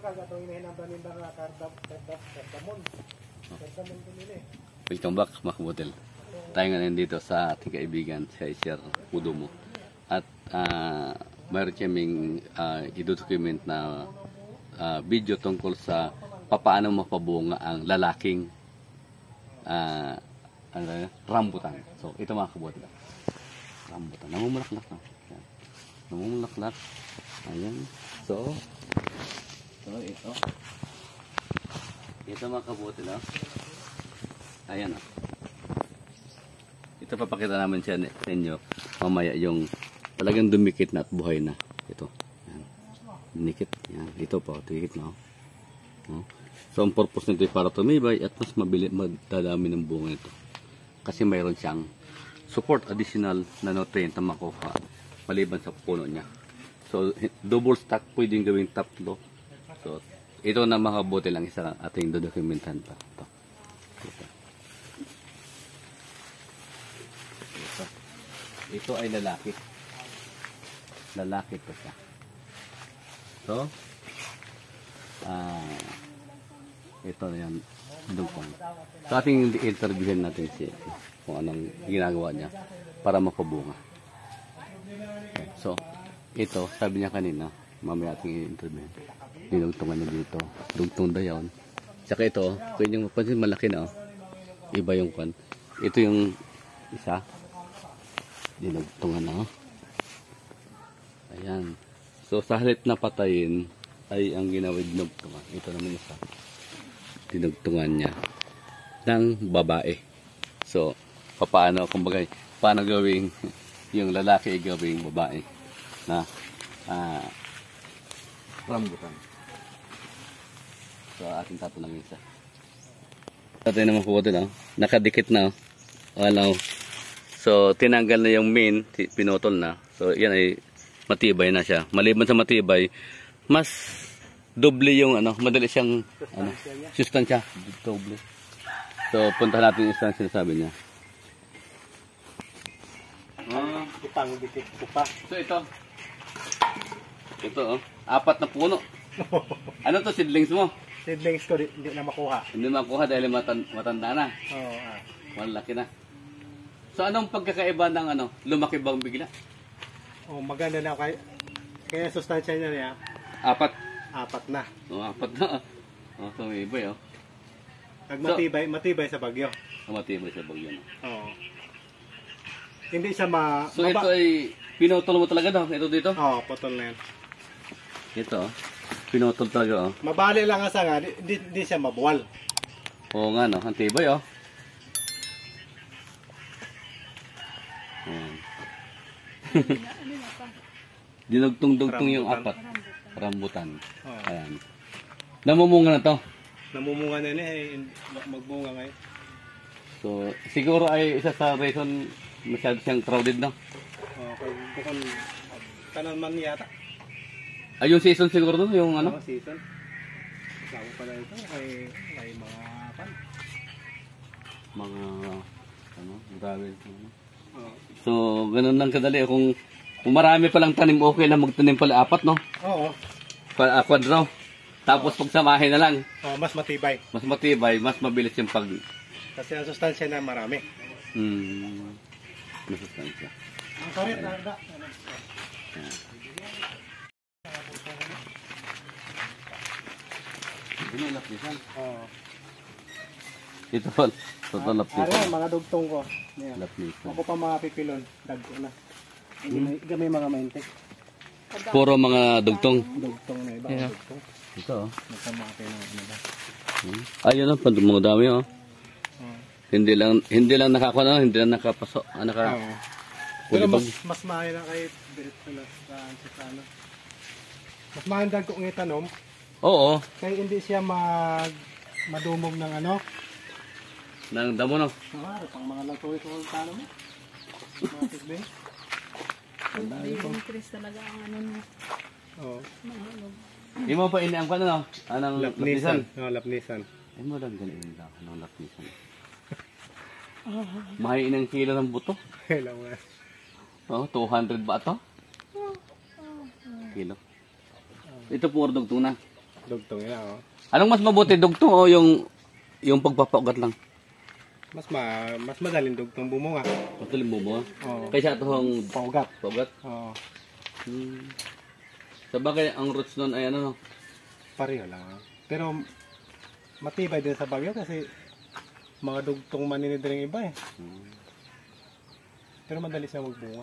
Welcome back mga kabutil. Tayo ngayon dito sa ating kaibigan si Sir Pudumo. At mayroon kaming i-document na video tungkol sa paano mapabunga ang lalaking rambutan. So ito mga kabutil. Rambutan. Namumulaklak na. Namumulaklak. Ayan. So ito. Ito mga kabutil. Ayan. Ito papakita namin sa inyo mamaya yung talagang dumikit na at buhay na. Ito. Ayan. Dumikit. Ayan. Ito po. Dumikit na. So ang purpose nito ay para tumibay at mas madadami ng bunga ito. Kasi mayroon siyang support additional na nutrient na makuha maliban sa puno niya. So double stack pwedeng gawing tatlo. So ito na makabuti lang isa ating dokumentahan pa. Ito ay lalaki. Lalaki to siya. So ito na yan. Dugtong. So ating interviewin natin kung anong ginagawa niya para mapabunga. Okay. So ito, sabi niya kanina, mamaya ating interviewin. Dinugtungan niya dito. Dugtong daw yan. Tsaka ito, kung yung mapansin malaki na. Iba yung kwan. Ito yung isa. Dinugtungan na. Ayan. So sa halip na patayin ay ang ginawa dinugtungan. Ito naman isa. Dinugtungan niya ng babae. So paano kumbaga paano gawing yung lalaki gawing babae na rambutan. So ating tatanungin isa. Ito naman po ito, nakadikit na. So tinanggal na yung main, pinutol na. So yan ay matibay na siya. Maliban sa matibay, mas doble yung madali siyang sustansya, doble. So punta natin yung isang sinasabi niya. Ipang-dikit ko pa. So ito, apat na puno. Ano to, seedlings mo? Seedlings ko hindi na makuha. Hindi makuha dahil matanda na. Oo. Malaki na. So anong pagkakaiba ng lumaki bang bigla? Maganda na kaya sustansya niya. Apat na. Apat na. So may iba Matibay sa bagyo. Matibay sa bagyo. Oo. Hindi siya So ito ay pinutol mo talaga daw? Ito dito? Oo, putol na yan. Ito, pinutol talaga. Mabali lang asa nga, di siya mabuwal. Oo nga ang tibay Dinugtong-dugtong yung apat. Rambutan. Ayan. Namumunga na to? Namumunga na magbunga ngayon. So, siguro ay isa sa reason masyado siyang crowded, no? Kung tanaman yata. Ay, yung season siguro doon, yung season. Kasama pala ito, may grabe. So, ganun lang kadali. Kung marami palang tanim, okay lang magtanim pala apat, no? Oo. Quadro. Tapos pagsamahin na lang. Mas matibay. Mas matibay, mas mabilis yung pag... Kasi ang sustansya na marami. Masustansya. Ang karit na Ito lapisan. Oo. Ito po. Ito lapisan. Mga dugtong ko. Lapisan. Ako pa mga pipilon. Dagko na. Gamay mga maintek. Puro mga dugtong. Dugtong na iba. Dugtong. Ito Magkamaki na ba? Ayun ang mga dami Hindi lang nakakuha hindi lang nakapasok. Pero mas mahal na kayo sa mas mahal dagko ng itanom. Oo. Kaya hindi siya madumog ng ng damo, no? Pang mga lagtuwi-tuwi tanong mo. Mga tisbing. Hindi Chris talaga ang niya. Oo. Hindi mo pa iniam ka na, no? Anong lapisan? Lapnisan. Hindi mo lang ganun lang. Anong lapisan? Mahayin ng kilo ng buto. Hello, man. 200 ba ito? Kilo. Ito puro dugtong na. Dugtong yun oh. Anong mas mabuti, dugtong o yung pagpapaugat lang? Mas madaling dugtong bumunga. Matulim mo mo? Oo. Kaysa itong Paugat. paugat? Oo. Sabagay, ang roots nun ay ano, no? Pareho lang. Pero matibay din sa bagyo kasi mga dugtong maninidring iba eh. Pero madali siya magbunga.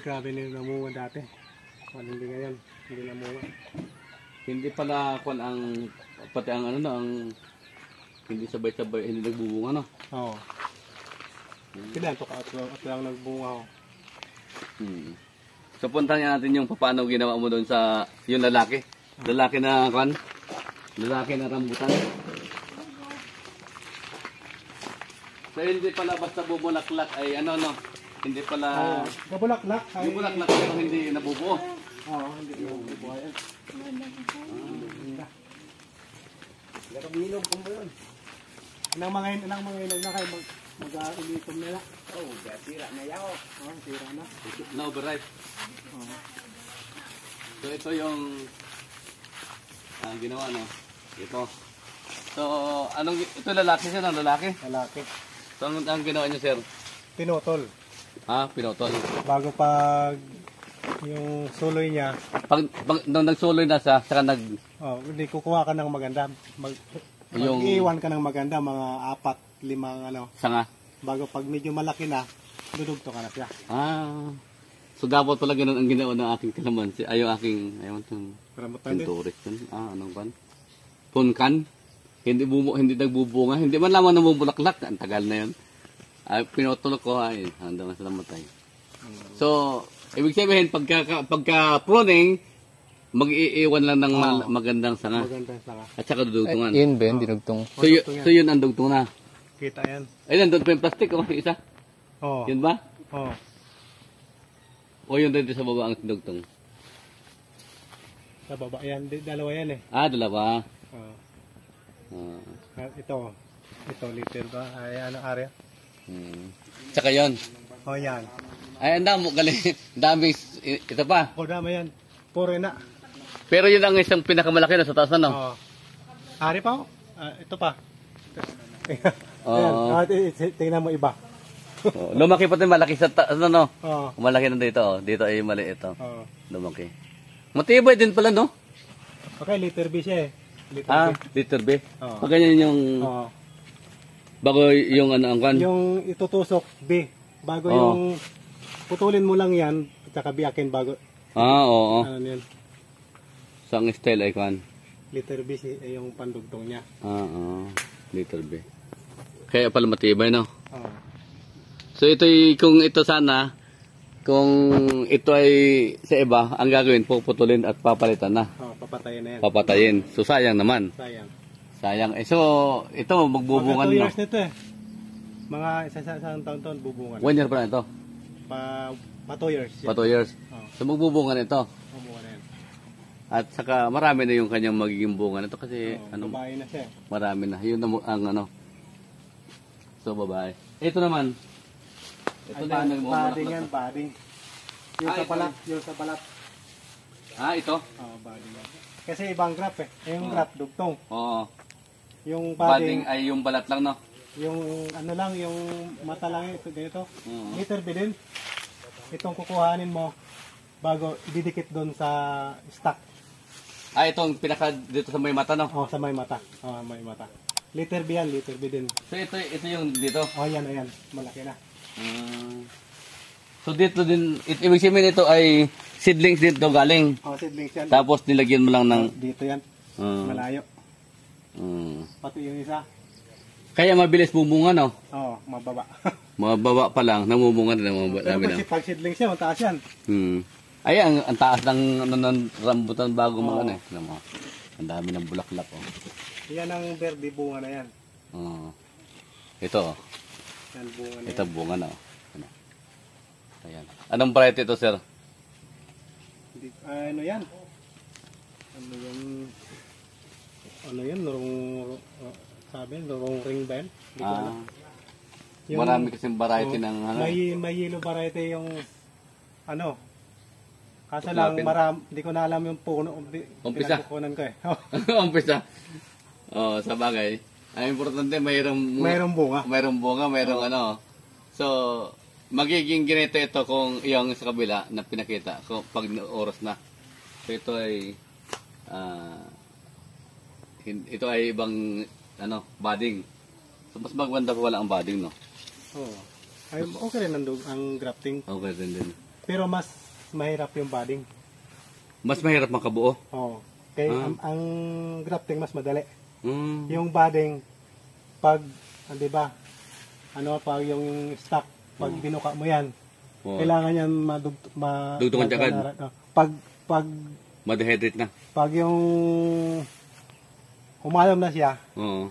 Grabe nila namunga dati. Hindi ngayon. Hindi namunga. Hindi pala kung pati ang ano na, ang hindi sabay-sabay, hindi nagbubunga, no? Oo. Kailan ito at lang nagbunga ako. So puntahan natin yung paano ginawa mo doon sa yung lalaki. Lalaki na rambutan. So hindi pala basta bubulaklak ay ano no. Hindi pala Nabulaklak ay... bubulaklak pero hindi nabubuo. Oo, hindi nabubuo yan. Nakabinong kung ba yun? Ilang mga inog na kayo mag-ulitom nila. Oo, sira na yaw. Oo, sira na. Na overripe. So ito yung ginawa no. Ito. So ito lalaki siya no, lalaki. Lalaki. So ang ginawa niyo sir? Pinutol. Pinutol. Bago pag yung suloy niya. Pag nung nagsuloy na siya, saka hindi kukuha ka ng maganda. Mag-iwan ka ng maganda, mga 4-5 sanga. Bago pag medyo malaki na, dudugto ka na siya. So dapat pala ganun ang ginawa ng aking kalamansi. Yung itong Rambutan din. pinturis yun. Anong ban? Punkan. Hindi nagbubunga. Hindi man lamang namubulaklak. Ang tagal na yun. Pinutulog ko, hanggang sa namatay. So, ibig sabihin, pagka pruning, mag-iiwan lang ng magandang sanga. Magandang sanga. At saka dudugtungan. Yun Ben, dinugtong. So yun ang dugtong na. Kita yan. Ay, nandun pa yung plastic, yung isa. Oo. Yun ba? Oo. O yun dito sa baba ang dugtong? Sa baba yan. Dalawa yan eh. Dalawa. Oo. Ah. Ito liter ba? Ay, area? Tsaka yun. Yan. Ay, ang dami, ito pa. Dama yan. Puro na. Pero yun ang isang pinakamalaki na sa taas na, no? Oo. Ari pa ito pa. Oo. Tingnan mo iba. Lumaki pa din malaki sa taas, no? Oo. Malaki na dito, oh. Dito ay maliit, oh. Oo. Lumaki. Matibay din pala, no? Okay, liter B siya eh. Liter B. Oo. Pag ganyan yung, Oo. bago yung ang kan. Yung itutusok B. Bago yung putulin mo lang yan, at saka biyakin bago. Oo. Ano yun? So, ang style ay kan. Liter B yung pandugtong niya. Liter B. Kaya pala matibay, no? Oo. So, kung ito ay sa iba, ang gagawin, puputulin at papalitan na. Papatayin na yan. Papatayin. So, sayang naman. Sayang. So, ito, magbubungan Mga 2 na. years nito eh. Mga isang taon-taon bubungan. 1 year pa na ito. Pa 2 years. Pa 2 years. So, magbubungan ito. Bubungan na yan. At saka, marami na yung kanyang magiging bunga nito kasi, Babae na siya. marami na. Yun ang So, babae. Ito naman. Ito na yung Bading yan, bading. Yung sa balat, ito? Bading yan. Kasi ibang grap eh. Yung grap, dugtong. Oo. Yung Bading bading, ay yung balat lang, no? yung yung mata lang ito dito. Oo. Liter B din. Itong kukuhanin mo bago ididikit doon sa stock. Itong pinaka dito sa may mata, no? Sa may mata. May mata. Liter B yan, liter B din. So, ito yung dito. Ayan. Malaki na. So, dito din, ibig sabihin ito ay seedlings dito galing. Seedlings yan. Tapos, nilagyan mo lang ng... Dito yan. Malayo. Pati yung isa. Kaya mabilis bumunga, no? Mababa. Mababa pa lang, namumunga na mga dami na. Kasi pag seedlings yan, mataas yan. Ay, ang taas ng rambutan bago mga eh. Ang dami ng bulaklak, oh. Yan ang verde, bunga na yan. Ito, oh. Yan, bunga na Ito, bunga na, oh. Ayan. Anong variety ito, sir? Ano yan? Ano yan? Norong ring ba yan? Hindi ko alam. Marami kasing variety ng ano. May yellow variety yung Kaso lang, Tuklapin. hindi ko na alam yung puno. Umpisa. Pinagkukunan ko eh. Umpisa. Oh, sa bagay. Ang importante, Mayroong bunga. mayroong bunga, mayroong ano. So, magiging ganito ito kung yung sa kabila na pinakita, kung pag oras na. So, ito ay, ito ay ibang, budding. So, mas maganda pa wala ang budding, no? Oo. Ay, okay rin ang grafting. Okay rin din. Pero mas mahirap yung budding. Mas mahirap makabuo. Oo. Kaya ang grafting mas madali. Mm. Yung budding, pag, di ba, pag yung stock, pag binuka mo yan, Oh. kailangan yan Dugtungan agad. Pag Ma-dehydrate na. pag yung umalom na siya, Oo.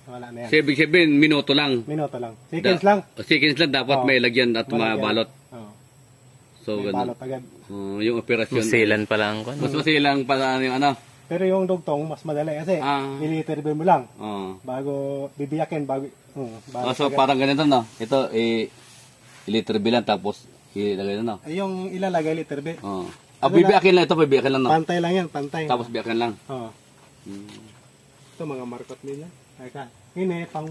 wala na yan. So, ibig sabihin, minuto lang. Minuto lang. Seconds lang. Seconds lang dapat Oo. may lagyan at Malagyan. mabalot. Oo. So, May ganun. balot agad. Yung operasyon. Masilan pa lang ko. Mas masilang pala yung Pero yung dugtong, mas madali kasi iliterbe mo lang Oo. bago bibiyakin, bago So, parang ganito, no? Ito, i-liter bilang tapos ilagay na, no? yung ilalagay literbe. Oo. Bibiyakin lang ito, bibiyakin lang, no? Pantay lang yan, pantay. Tapos biyakin lang. Oo. Ito mga markot nila. Ay ka. Ini, pang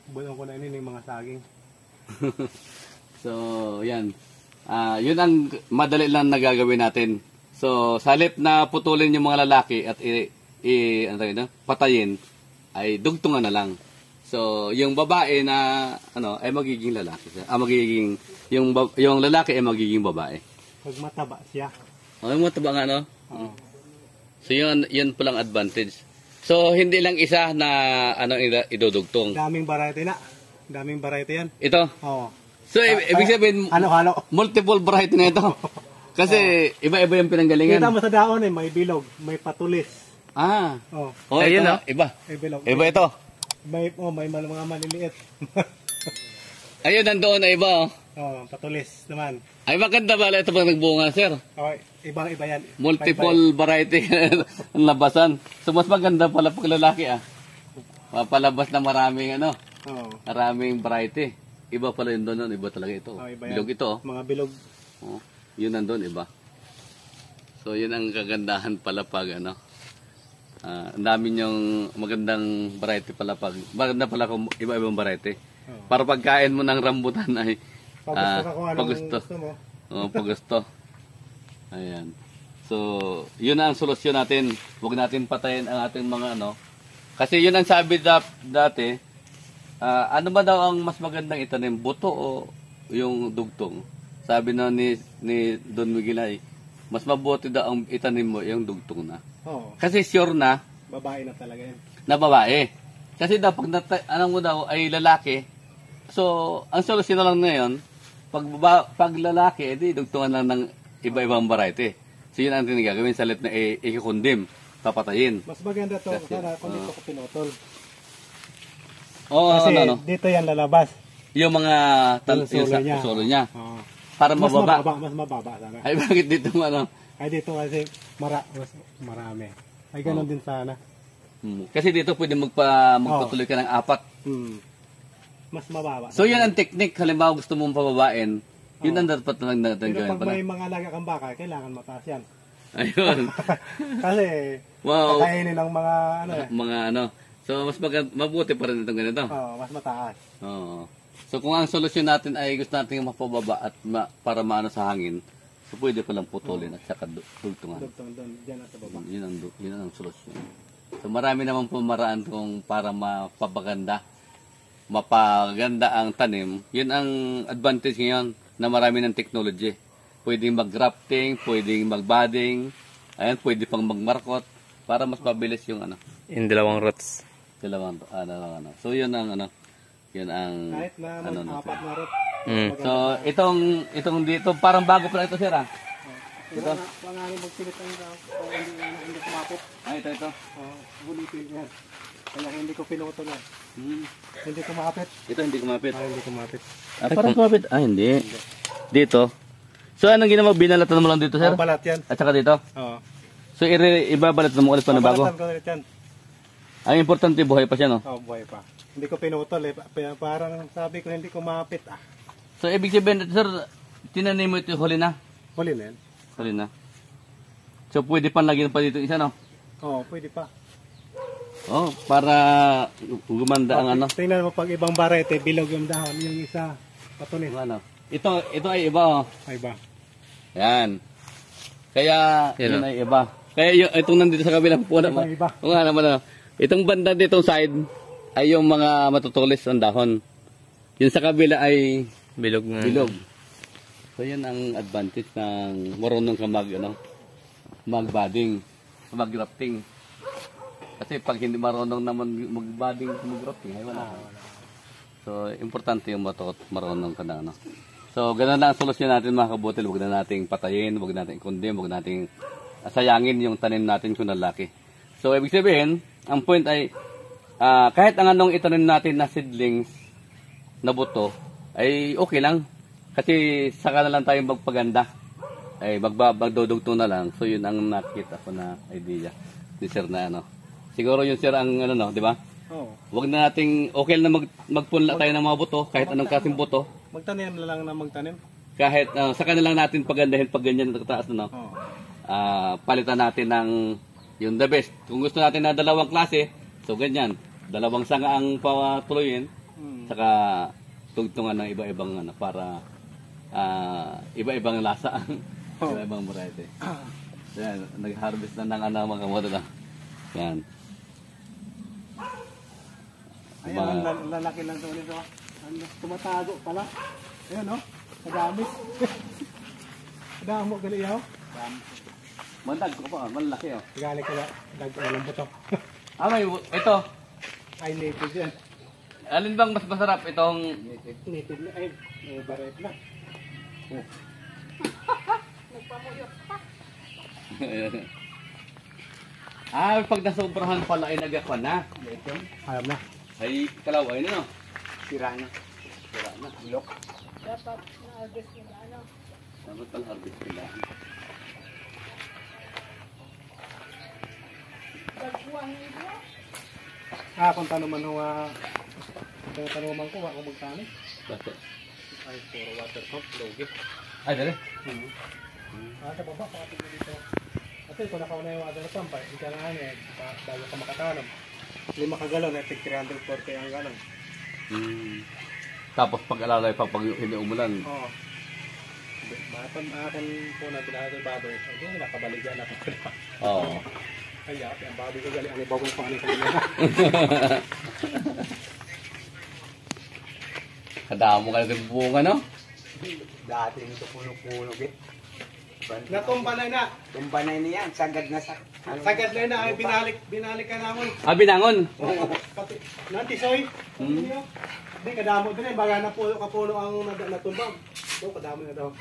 bulong ko na ini yung mga saging. So, yan. Yun ang madali lang na gagawin natin. So, sa halip na putulin yung mga lalaki at patayin, ay dugtungan na lang. So, yung babae na ay magiging lalaki siya. Yung lalaki ay magiging babae. Pag mataba siya. Yung mataba nga, no? Oo. So, yun palang advantage. So, hindi lang isa na idudugtong. Daming variety na. Daming variety yan. Ito. Oo. So, ibig sabihin, Halo-halo. multiple variety na ito. Kasi, iba-iba yung pinanggalingan. Kita mo sa daon may bilog, may patulis. Oh, Ayun, ito, no? iba. May bilog. Iba ito. May mga maliliit. Ayun, nandoon na iba, oh. Patulis naman. Ay, maganda pala ito pag nagbunga, sir. Ibang-iba yan. Multiple variety ang labasan. So, mas maganda pala pag lalaki, Papalabas na maraming, maraming variety. Iba pala yun doon, iba talaga ito. Iba yan. Bilog ito, Mga bilog. oh. Yun nandun, iba. So, yun ang kagandahan pala pag, ang dami niyong magandang variety pala pag, maganda pala kung iba-ibang variety. Para pagkain mo ng rambutan ay, Pag gusto ka kung anong gusto mo. Oo, pag gusto. Ayan. So, yun ang solusyon natin. Huwag natin patayin ang ating mga Kasi yun ang sabi dati, ano ba daw ang mas magandang itanim? Buto o yung dugtong? Sabi na ni Don Miguel ay, mas mabuti daw ang itanim mo yung dugtong na. Oo. Kasi sure na, Babae na talaga yan. na babae. Kasi daw, pag mo daw ay lalaki, so, ang solusyon na lang ngayon, pag lalaki, edi dugtungan lang ng iba-ibang variety. So, yun ang tinagagawin sa lit na ikikundim, papatayin. Mas maganda to sana kung dito ko pinutol. Oo, Kasi dito yan lalabas. yung mga Yung solo niya. Oo. Para Mas mababa. mababa sana. Ay, bakit dito Ay dito kasi mas marami. Ay ganun din sana. Kasi dito pwede magpatuloy ka ng 4. Mas mababa. So, yan ang technique. Halimbawa gusto mong pababain, yun ang dapat lang natin Pero gawin pag pala. may mga alaga kang baka, kailangan mataas yan. Ayun. Kasi Wow. kakainin ng mga Mga So, mas mabuti pa rin itong ganito. mas mataas. Oo. So, kung ang solusyon natin ay gusto natin mapababa at para maano sa hangin, so pwede pa lang putulin at saka dugtungan. Dugtong doon, diyan sa baba. Yun ang solusyon. So, marami naman pumaraan kung para mapaganda ang tanim. Yun ang advantage ngayon na marami ng technology. Pwedeng mag-grafting, pwedeng mag-budding, pwede pang mag-markot para mas mabilis yung Yung dalawang rots. dalawang So, yun ang yun ang Kahit na mag-apat na rot. So, itong dito, parang bago pa lang ito, sir, Ito. Pangalan magpilit ang hindi kumapit. Ito. Bulitin yan. Kaya hindi ko pinutol yan. Hindi kumapit. Ito hindi kumapit. Hindi kumapit. Parang kumapit. Hindi. Dito. So, anong ginawa? Binalatan mo lang dito, sir? Balat yan. At saka dito? Oo. So, ibabalatan mo ulit pa na bago? Babalatan ko ulit yan. Ang importante, buhay pa siya, no? Oo, buhay pa. Hindi ko pinutol eh. Parang sabi ko hindi kumapit So, ibig sabihin, sir, tinanim mo ito huli na? Huli na yan. Huli na. So pwede pa lagyan pa dito isa, no? Oo, pwede pa. Oh, para gumanda ang ano. Tingnan mo pag ibang barete, bilog yung dahon. Yung isa, patunin. Ano? Ito ay iba, oh. Ay ba? Yan. Kaya, Yan, yun ay iba. Kaya yung, itong nandito sa kabila, puna Iba, iba. O nga naman, ano. Itong banda ditong side, ay yung mga matutulis ng dahon. Yung sa kabila ay Bilog nga. bilog. So yan ang advantage ng marunong ka mag-budding, mag-grafting. Kasi pag hindi marunong naman mag-budding, mag-grafting, ay wala. So importante yung marunong ka na. So ganun lang ang solusyon natin mga kabutil. Huwag na nating patayin, huwag nating condemn, huwag nating sayangin yung tanim natin kung lalaki. So ibig sabihin, ang point ay kahit ang anong itanim natin na seedlings na buto, ay okay lang. Kasi saka na lang tayong magpaganda. Ay magdudugtong na lang. So yun ang nakita ko na idea ni Sir na ano. Siguro yun Sir ang ano no, di ba? Oo. Huwag na nating okay na magpunla tayo ng mga buto, kahit anong kasing buto. Magtanim na lang na magtanim. Kahit saka na lang natin pagandahin pag ganyan nakataas na no. Oo. Palitan natin ng yung the best. Kung gusto natin na dalawang klase, so ganyan. Dalawang sanga ang patuloyin. Saka tugtungan ng iba-ibang ano para iba-ibang lasa, iba-ibang variety. Yan, nag-harvest na ng ano mga kamote na. Yan. Ayan, ang lalaki lang ito nito. Tumatago pala. Ayan, no? Kadami. Kadamo, gali yaw. Mandag ko pa, malaki oh. Gali ka na, walang buto. May ito. Ay, native yan. Alin bang mas masarap itong Native na, ay, baret na. Nagpamuyot pa. pag nasobrahan pala ay nagakwan na. Alam na. Ay kalaway na no. Sira na. Sira na. Ilok. Dapat na-harvest nila, ano. Dapat pang harvest nila. Dagpuan nila. Kung tanuman ho, kung tanuman ko, ako magtanim. Bakit? Ay, puro water pump, logi. Ay, dali. Sa baba, pakating mo dito. Kasi kung nakauna yung water pump, hindi ka na bago ka makatanam. 5 kagalon, ay 340 ang galon. Tapos pag-alalay pa pag hindi umulan. Oo. Bakit akin po na pinakatay baboy, hindi nakabaligyan ako. Oo. Kaya, ang baboy ko galing, ang ibaw kong paano kanina. Kadamo ka na yung bunga, no? Dati nito puno-puno git. Natumba na na. Tumba na yan, sagad na sa. Sagad na na, ay binalik ka naman. Binangon. Pati, nantisoy. Hindi, kadamo din eh. Baga na kapuno ang natumbang. So, kadamo na daw.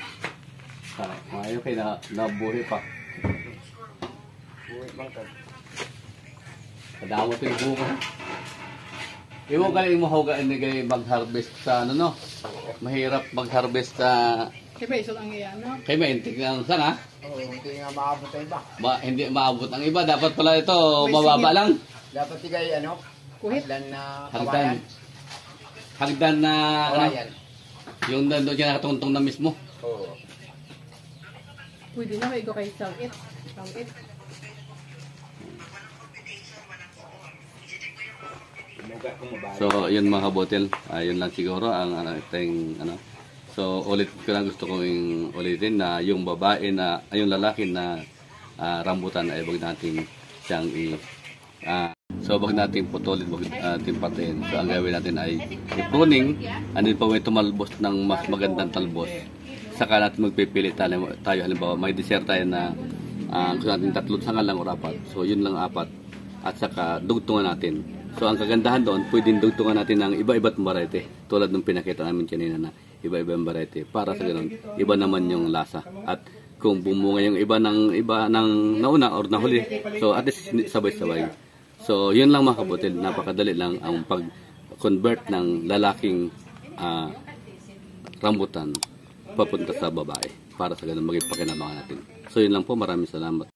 Ayaw kayo na nabuhi pa. Buhay bang ka? Kadamo ito yung bunga. Iwan ka lang mo mag-harvest sa ano no? Mahirap mag-harvest sa Kaya ba isot ang iyan, no? kay maintik ng sanga. Oo, hindi nga maabot ang iba. Hindi maabot ang iba. Dapat pala ito mababa lang. Dapat tigay ano? Kuhit. Hagdan na Hagdan. kawayan. Hagdan na ano, Kawayan. yung nandun dyan nakatungtong na mismo. Oo. Pwede na, may go kay Sangit. Sangit. So, yun mga kabotel. Yun lang siguro ang ating ano. So, ulit ko lang gusto kong ulitin na yung babae na, yung lalaki na rambutan ay wag natin siyang so, wag natin putulin, wag natin patayin. So, ang gawin natin ay i-pruning, andin pa may tumalbos ng mas magandang talbos. Saka natin magpipili tayo halimbawa, may dessert tayo na gusto natin 3 sanga lang o 4. So, yun lang 4. At saka dugtungan natin. So ang kagandahan doon, pwedeng dugtungan natin ng iba-iba't variety. Tulad ng pinakita namin kanina na iba-ibang variety. Para sa ganun, iba naman yung lasa. At kung bumunga yung iba ng nauna or nahuli, so at least sabay-sabay. So yun lang mga kabutil, napakadali lang ang pag-convert ng lalaking rambutan papunta sa babae. Para sa ganun, maging pakinabangan natin. So yun lang po, maraming salamat.